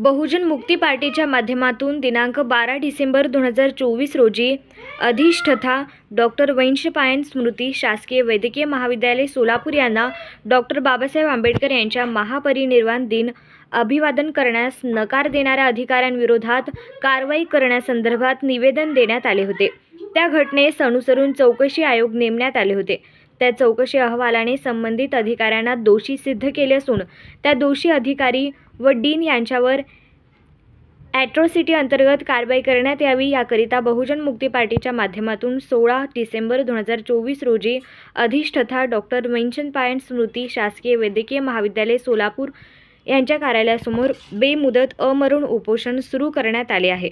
बहुजन मुक्ती पार्टीच्या माध्यमातून दिनांक 12 डिसेंबर 2024 रोजी अधिष्ठाता डॉक्टर वैशंपायन स्मृती शासकीय वैद्यकीय महाविद्यालय सोलापूर यांना डॉक्टर बाबासाहेब आंबेडकर यांच्या महापरिनिर्वाण दिन अभिवादन करण्यास नकार देणाऱ्या अधिकाऱ्यांविरोधात कारवाई करण्यासंदर्भात निवेदन देण्यात आले होते। त्या घटनेस अनुसरून चौकशी आयोग नेमण्यात आले होते। त्या चौकशी अहवालाने संबंधित अधिकाऱ्यांना दोषी सिद्ध केले असून त्या दोषी अधिकारी व डीन यांच्यावर ॲट्रॉसिटी अंतर्गत कारवाई करण्यात यावी याकरिता बहुजन मुक्ती पार्टीच्या माध्यमातून 16 डिसेंबर 2024 रोजी अधिष्ठाता डॉक्टर वैशंपायन स्मृती शासकीय वैद्यकीय महाविद्यालय सोलापूर यांच्या कार्यालयासमोर बेमुदत अमरण उपोषण सुरू करण्यात आले आहे।